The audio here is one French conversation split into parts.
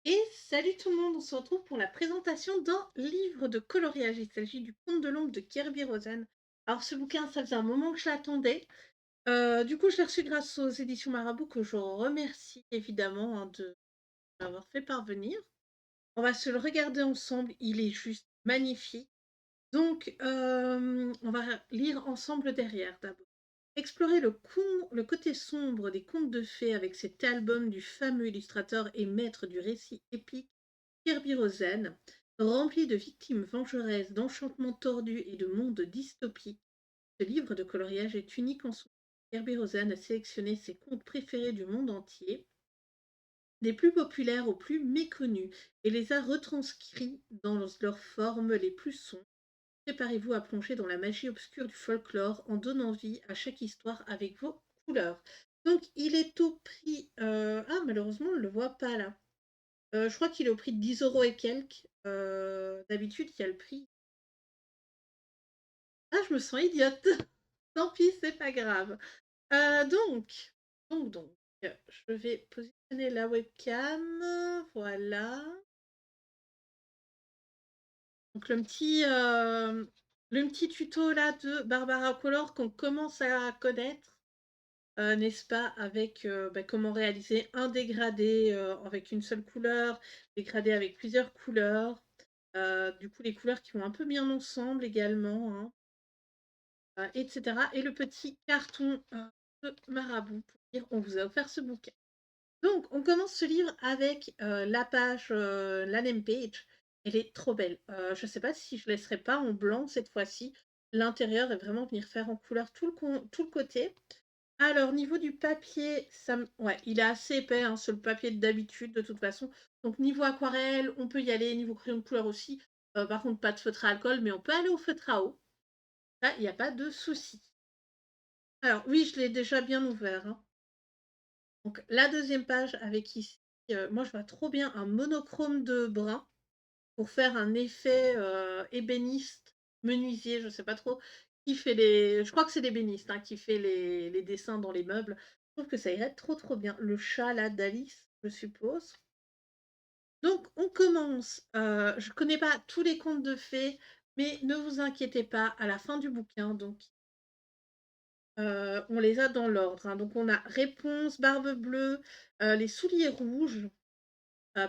Et salut tout le monde, on se retrouve pour la présentation d'un livre de coloriage. Il s'agit du Conte de l'ombre de Kirby Rosen. Alors ce bouquin, ça faisait un moment que je l'attendais. Du coup, je l'ai reçu grâce aux éditions Marabout, que je remercie évidemment de m'avoir fait parvenir. On va se le regarder ensemble, il est juste magnifique. Donc, on va lire ensemble derrière d'abord. Explorer le côté sombre des contes de fées avec cet album du fameux illustrateur et maître du récit épique Kirby Rosen, rempli de victimes vengeresses, d'enchantements tordus et de mondes dystopiques. Ce livre de coloriage est unique en soi. Kirby Rosen a sélectionné ses contes préférés du monde entier, des plus populaires aux plus méconnus, et les a retranscrits dans leurs formes les plus sombres. Préparez-vous à plonger dans la magie obscure du folklore en donnant vie à chaque histoire avec vos couleurs. Donc il est au prix... Ah malheureusement on ne le voit pas là. Je crois qu'il est au prix de 10 € et quelques. D'habitude il y a le prix. Ah je me sens idiote. Tant pis, c'est pas grave. Donc, je vais positionner la webcam. Voilà. Donc le petit tuto là de Barbara Color qu'on commence à connaître. N'est-ce pas, avec comment réaliser un dégradé avec une seule couleur, dégradé avec plusieurs couleurs, du coup les couleurs qui vont un peu bien ensemble également, hein, etc. Et le petit carton de Marabout pour dire on vous a offert ce bouquin. Donc on commence ce livre avec la page, landing page. Elle est trop belle. Je ne sais pas si je ne laisserai pas en blanc cette fois-ci. L'intérieur est vraiment venir faire en couleur tout le côté. Alors, niveau du papier, ouais, il est assez épais, hein, c'est le papier d'habitude de toute façon. Donc, niveau aquarelle, on peut y aller, niveau crayon de couleur aussi. Par contre, pas de feutre à alcool, mais on peut aller au feutre à eau. Là, il n'y a pas de souci. Alors, oui, je l'ai déjà bien ouvert, hein. Donc, la deuxième page avec ici, moi, je vois trop bien un monochrome de brun pour faire un effet ébéniste, menuisier, je ne sais pas trop, qui fait les. Je crois que c'est l'ébéniste hein, qui fait les dessins dans les meubles. Je trouve que ça irait trop trop bien. Le chat là d'Alice, je suppose. Donc on commence. Je ne connais pas tous les contes de fées, mais ne vous inquiétez pas, à la fin du bouquin, donc on les a dans l'ordre, hein. Donc on a Réponse, Barbe Bleue, Les Souliers Rouges,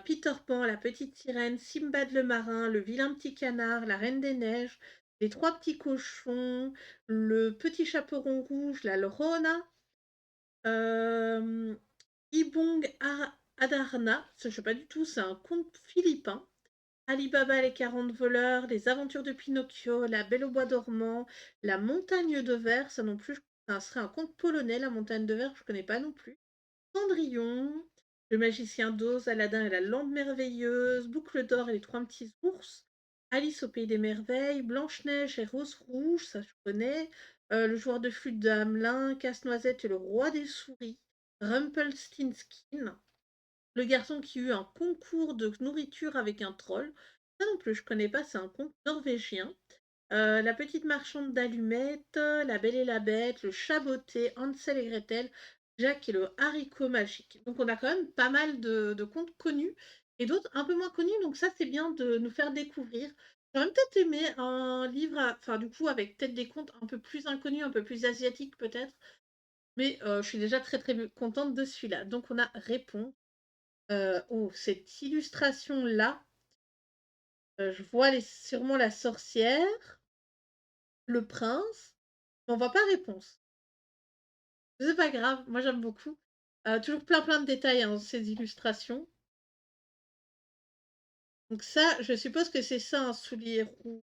Peter Pan, la petite sirène, Simbad le marin, le vilain petit canard, la reine des neiges, les trois petits cochons, le petit chaperon rouge, la Lorona, euh, Ibong Adarna, ça, je sais pas du tout, c'est un conte philippin. Ali Baba et les 40 voleurs, les aventures de Pinocchio, la Belle au bois dormant, la montagne de verre, ça non plus, ça serait un conte polonais, la montagne de verre, je connais pas non plus. Cendrillon, le magicien d'Oz, Aladdin et la lampe merveilleuse, Boucle d'or et les trois petits ours, Alice au pays des merveilles, Blanche-Neige et Rose Rouge, ça je connais, le joueur de flûte de Hamelin, Casse-Noisette et le roi des souris, Rumpelstiltskin, le garçon qui eut un concours de nourriture avec un troll, ça non plus je connais pas, c'est un conte norvégien. La petite marchande d'allumettes, La Belle et la Bête, Le Chat botté, Hansel et Gretel, Jack et le haricot magique. Donc on a quand même pas mal de contes connus et d'autres un peu moins connus, donc ça c'est bien de nous faire découvrir. J'aurais peut-être aimé un livre, enfin du coup avec peut-être des contes un peu plus inconnus, un peu plus asiatiques peut-être, mais je suis déjà très très contente de celui-là. Donc on a Réponse. Oh, cette illustration-là, je vois sûrement la sorcière, le prince, mais on voit pas Réponse. C'est pas grave, moi j'aime beaucoup. Toujours plein plein de détails hein, dans ces illustrations. Donc ça, je suppose que c'est ça un soulier roux.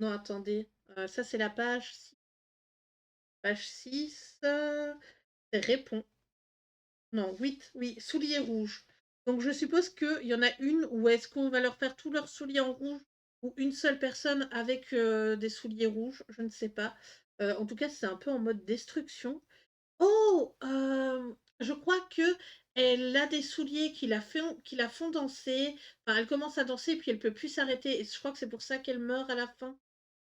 Non, attendez. Ça c'est la page 6. Page 6. C'est Répond. Non, 8. Oui, soulier rouge. Donc je suppose qu'il y en a une où est-ce qu'on va leur faire tous leurs souliers en rouge ou une seule personne avec des souliers rouges, je ne sais pas. En tout cas, c'est un peu en mode destruction. Oh! Je crois que elle a des souliers qui la font danser. Enfin, elle commence à danser et puis elle peut plus s'arrêter et je crois que c'est pour ça qu'elle meurt à la fin.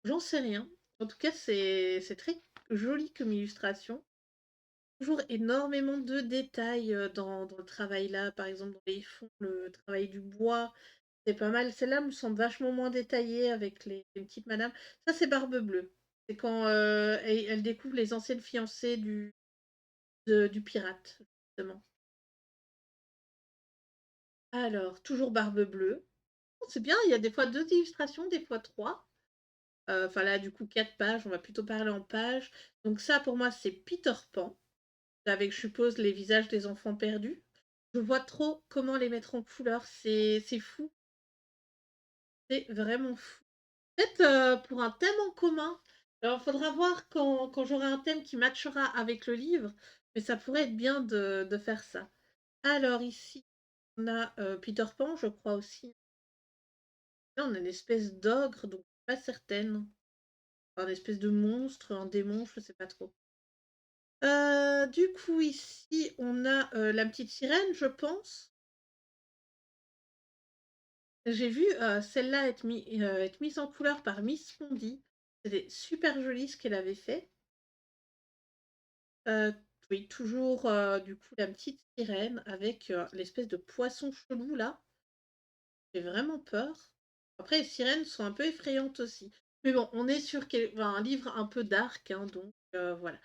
J'en sais rien. En tout cas, c'est très joli comme illustration. toujours énormément de détails, dans le travail là, par exemple dans les fonds, le travail du bois, c'est pas mal. Celle-là me semble vachement moins détaillée avec les petites madames. Ça, c'est Barbe Bleue. C'est quand, elle découvre les anciennes fiancées du pirate, justement. Alors, toujours Barbe Bleue. Oh, c'est bien, il y a des fois 2 illustrations, des fois 3. Enfin là, du coup, 4 pages, on va plutôt parler en pages. Donc ça, pour moi, c'est Peter Pan, avec, je suppose, les visages des enfants perdus. Je vois trop comment les mettre en couleur, c'est fou, c'est vraiment fou. Peut-être, pour un thème en commun. Alors, il faudra voir quand j'aurai un thème qui matchera avec le livre, mais ça pourrait être bien de faire ça. Alors ici, on a, Peter Pan, je crois aussi. Là, on a une espèce d'ogre, donc pas certaine. Enfin, une espèce de monstre, un démon, je sais pas trop. Du coup, ici, on a, la petite sirène, je pense. J'ai vu, celle-là être mise en couleur par Miss Fondy. C'était super joli ce qu'elle avait fait. Heu, oui, toujours, du coup, la petite sirène avec, l'espèce de poisson chelou là. J'ai vraiment peur. Après, les sirènes sont un peu effrayantes aussi. Mais bon, on est sur un livre un peu dark, hein, donc voilà.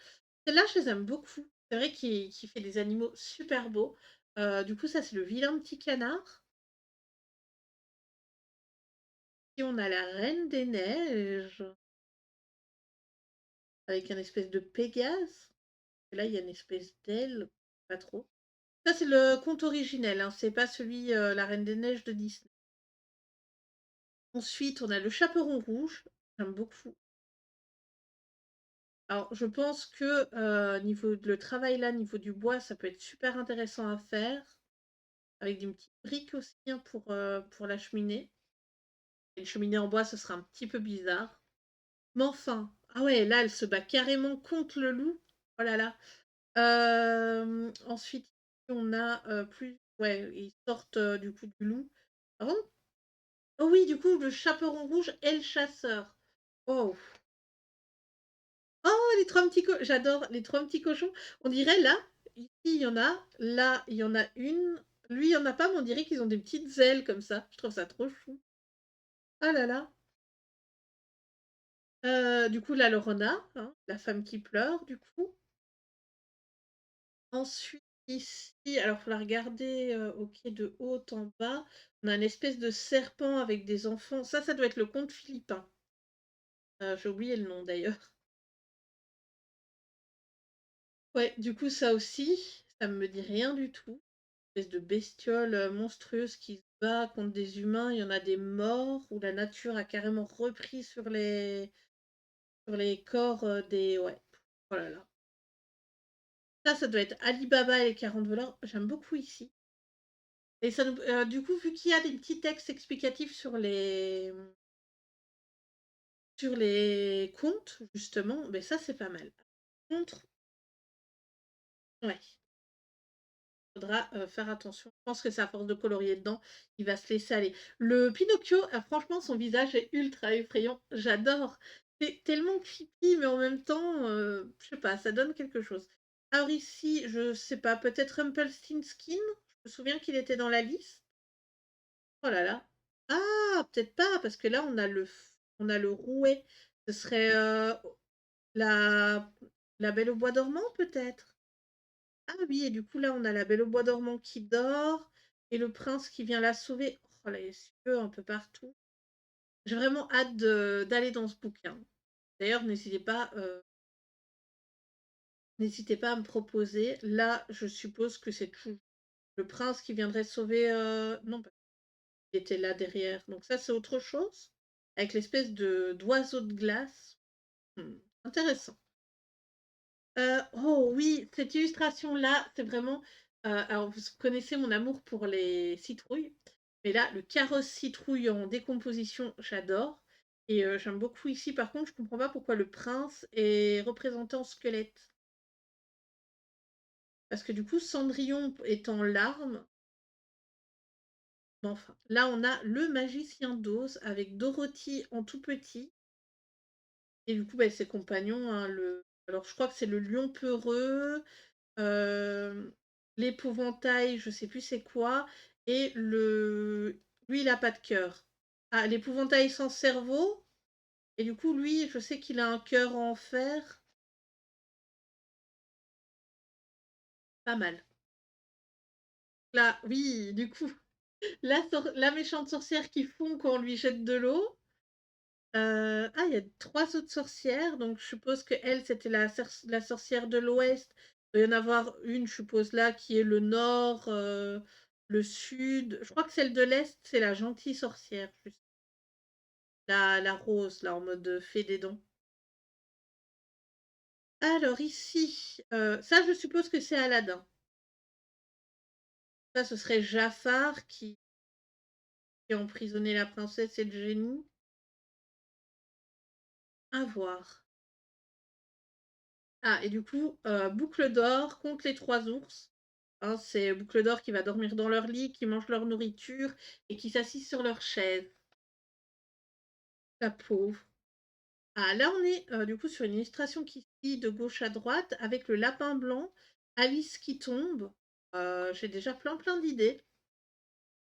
Celles-là, je les aime beaucoup. C'est vrai qu'il fait des animaux super beaux. Du coup, ça, c'est le vilain petit canard. Puis on a la reine des neiges avec un espèce de Pégase. Et là, il y a une espèce d'aile, pas trop. Ça, c'est le conte originel, hein, c'est pas celui, La Reine des Neiges de Disney. Ensuite, on a le Chaperon rouge, j'aime beaucoup. Alors, je pense que, niveau le travail là, niveau du bois, ça peut être super intéressant à faire, avec des petites briques aussi, hein, pour la cheminée. Une cheminée en bois, ce sera un petit peu bizarre. Mais enfin, ah ouais, là, elle se bat carrément contre le loup. Oh là là. Ensuite, on a, plus ouais, ils sortent, du coup du loup. Ah bon? Oh oui, du coup, le chaperon rouge et le chasseur. Oh! Oh, les 3 petits co j'adore les 3 petits cochons. On dirait là, ici il y en a, là il y en a une, lui il y en a pas, mais on dirait qu'ils ont des petites ailes comme ça. Je trouve ça trop chou. Ah là là. Du coup, là, le renard, hein, la femme qui pleure, du coup. Ensuite, ici, alors faut la regarder, OK, de haut en bas. On a une espèce de serpent avec des enfants. Ça doit être le conte philippin. J'ai oublié le nom d'ailleurs. Ouais, du coup, ça aussi, ça me dit rien du tout. Espèce de bestiole, monstrueuse qui se bat contre des humains. Il y en a des morts, où la nature a carrément repris sur les corps, des ouais. Oh là là. Ça doit être Ali Baba et les 40 voleurs. J'aime beaucoup ici. Et ça nous du coup, vu qu'il y a des petits textes explicatifs sur les contes, justement, beh, ça, c'est pas mal. Contre ouais, faudra, faire attention. Je pense que c'est à force de colorier dedans, il va se laisser aller. Le Pinocchio, franchement, son visage est ultra effrayant. J'adore. C'est tellement creepy, mais en même temps, je sais pas, ça donne quelque chose. Alors ici, je sais pas, peut-être Rumpelstiltskin? Je me souviens qu'il était dans la liste. Oh là là. Ah! Peut-être pas, parce que là, on a le rouet. Ce serait, la la Belle au bois dormant, peut-être? Ah oui, et du coup, là, on a la Belle au bois dormant qui dort et le prince qui vient la sauver. Oh là, les yeux un peu partout. J'ai vraiment hâte d'aller dans ce bouquin. D'ailleurs, n'hésitez pas à me proposer. Là, je suppose que c'est tout le prince qui viendrait sauver, non, il était là derrière. Donc ça, c'est autre chose? Avec l'espèce de d'oiseau de glace. Mmh, intéressant. Oh oui, cette illustration-là, c'est vraiment, alors vous connaissez mon amour pour les citrouilles, mais là, le carrosse citrouille en décomposition, j'adore et j'aime beaucoup ici. Par contre, je comprends pas pourquoi le prince est représenté en squelette. Parce que du coup, Cendrillon est en larmes, mais enfin, là, on a le magicien d'Oz avec Dorothy en tout petit et du coup, bah, ses compagnons, hein, alors je crois que c'est le lion peureux, hem, l'épouvantail, je sais plus c'est quoi et le lui, il a pas de cœur. Ah, l'épouvantail sans cerveau et du coup, lui, je sais qu'il a un cœur en fer. Pas mal. Là oui, du coup, la méchante sorcière qui fond quand on lui jette de l'eau. Ah, il y a 3 autres sorcières, donc je suppose qu'elle, c'était la sorcière de l'Ouest. Il doit y en avoir une, je suppose là, qui est le Nord, le Sud. Je crois que celle de l'Est, c'est la gentille sorcière, juste. La rose, là, en mode, fée des dents. Alors ici, ça, je suppose que c'est Aladdin. Ça, ce serait Jafar qui a emprisonné la princesse et le génie. À voir. Ah et du coup, Boucle d'or contre les 3 ours. Hein, c'est Boucle d'or qui va dormir dans leur lit, qui mange leur nourriture et qui s'assit sur leur chaise. La pauvre. Ah là, on est, du coup sur une illustration qui suit de gauche à droite avec le lapin blanc, Alice qui tombe. J'ai déjà plein d'idées.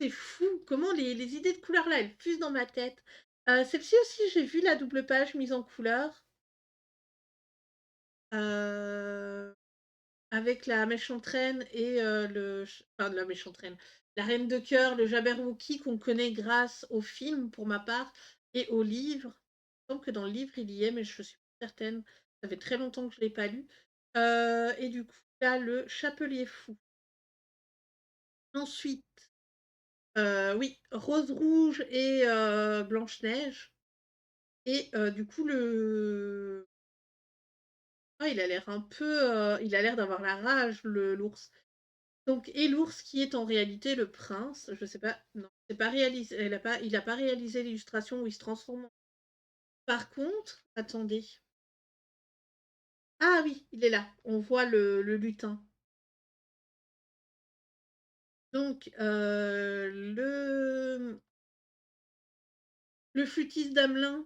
C'est fou comment les idées de couleurs là, elles fusent dans ma tête. Celle-ci aussi, j'ai vu la double page mise en couleur. Heu Avec la méchante reine et le ch enfin la méchante reine, la reine de cœur, le Jabberwocky qu'on connaît grâce au film pour ma part et au livre. Il me semble que dans le livre il y est, mais je suis pas certaine. Ça fait très longtemps que je l'ai pas lu. Et du coup, là, le Chapelier Fou. Ensuite, oui, Rose Rouge et Blanche-Neige et du coup le ah il a l'air un peu, il a l'air d'avoir la rage le l'ours. Donc et l'ours qui est en réalité le prince, je sais pas, non, c'est pas réalisé, il a pas réalisé l'illustration où il se transforme par contre, attendez. Ah oui, il est là, on voit le lutin. Donc le flûtiste d'Hamelin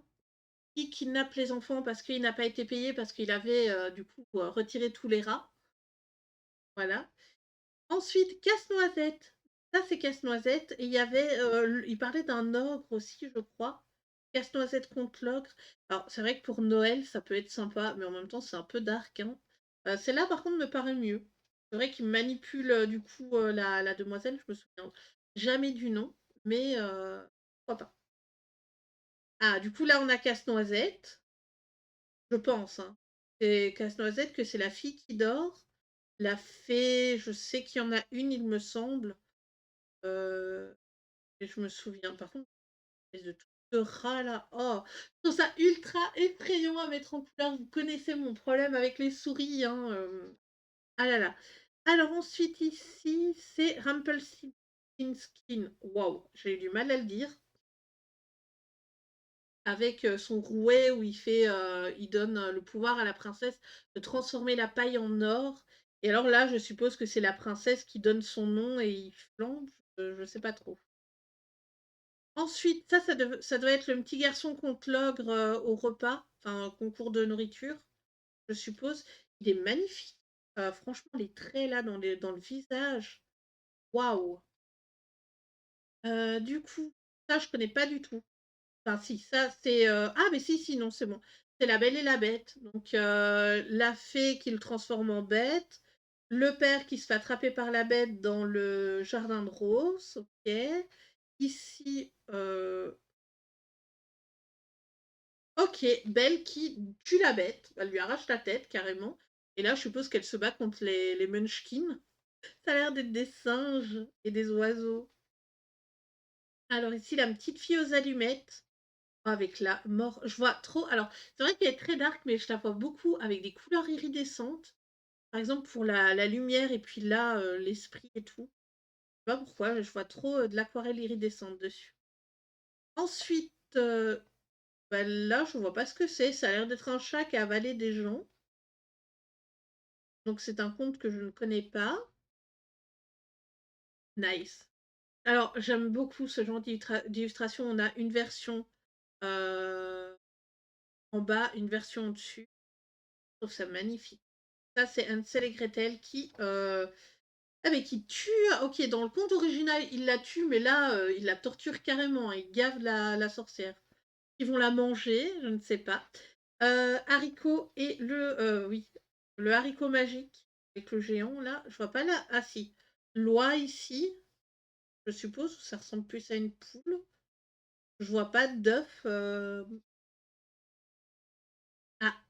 qui kidnappe les enfants parce qu'il n'a pas été payé parce qu'il avait, du coup, retiré tous les rats, voilà. Ensuite, Casse-Noisette. Ça, c'est Casse-Noisette et il y avait, il parlait d'un ogre aussi, je crois. Casse-Noisette contre l'ogre. Alors, c'est vrai que pour Noël, ça peut être sympa, mais en même temps, c'est un peu dark, hein. Celle-là, par contre, me paraît mieux. C'est vrai qu'il manipule, du coup, la demoiselle, je me souviens jamais du nom, mais pourquoi pas. Ah, du coup, là, on a Casse-Noisette, je pense, hein. C'est Casse-Noisette que c'est la fille qui dort. La fée, je sais qu'il y en a une, il me semble. Heu et je me souviens par contre, espèce de truc de rat là, oh! Je trouve ça ultra effrayant à mettre en couleur. Vous connaissez mon problème avec les souris, hein, ah là là. Alors ensuite ici, c'est Rumpelstiltskin. Waouh, j'ai eu du mal à le dire. Avec, son rouet où il donne, le pouvoir à la princesse de transformer la paille en or et alors là, je suppose que c'est la princesse qui donne son nom et il flambe, je sais pas trop. Ensuite, ça doit être le petit garçon contre l'ogre, au repas, enfin, au concours de nourriture, je suppose. Il est magnifique. Franchement, les traits là dans le visage, waouh! Du coup, ça je connais pas du tout. Enfin si, ça c'est, ah mais si, non, c'est bon. C'est La Belle et la Bête. Donc la fée qui le transforme en bête, le père qui se fait attraper par la bête dans le jardin de roses, OK. Ici, OK, Belle qui tue la bête, elle lui arrache la tête carrément et là je suppose qu'elle se bat contre les Munchkins. Ça a l'air d'être des singes et des oiseaux. Alors ici la petite fille aux allumettes, avec la mort je vois trop alors c'est vrai qu'elle est très dark mais je la vois beaucoup avec des couleurs iridescentes. Par exemple pour la lumière et puis là, l'esprit et tout. Je sais pas pourquoi, je vois trop, de l'aquarelle iridescente dessus. Ensuite, bah, là je vois pas ce que c'est, ça a l'air d'être un chat qui a avalé des gens. Donc c'est un conte que je ne connais pas. Nice. Alors j'aime beaucoup ce genre d'illustration. On a une version, heu, en bas, une version au-dessus. Je trouve ça magnifique. Ça, c'est Hansel et Gretel ah mais qui tue OK, dans le conte original, il la tue, mais là, il la torture carrément, hein, il gave la sorcière. Ils vont la manger, je ne sais pas. Haricot et oui, le haricot magique avec le géant là, je vois pas là ah si, l'oie ici, je suppose, ça ressemble plus à une poule. Je vois pas d'œuf,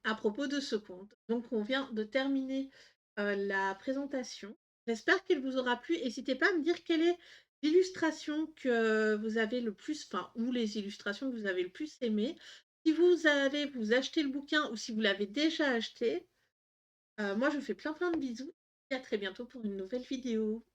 à propos de ce conte. Donc on vient de terminer, la présentation. J'espère qu'elle vous aura plu. N'hésitez pas à me dire quelle est l'illustration que vous avez le plus enfin, ou les illustrations que vous avez le plus aimées. Si vous allez vous acheter le bouquin ou si vous l'avez déjà acheté, moi je vous fais plein, plein de bisous et à très bientôt pour une nouvelle vidéo.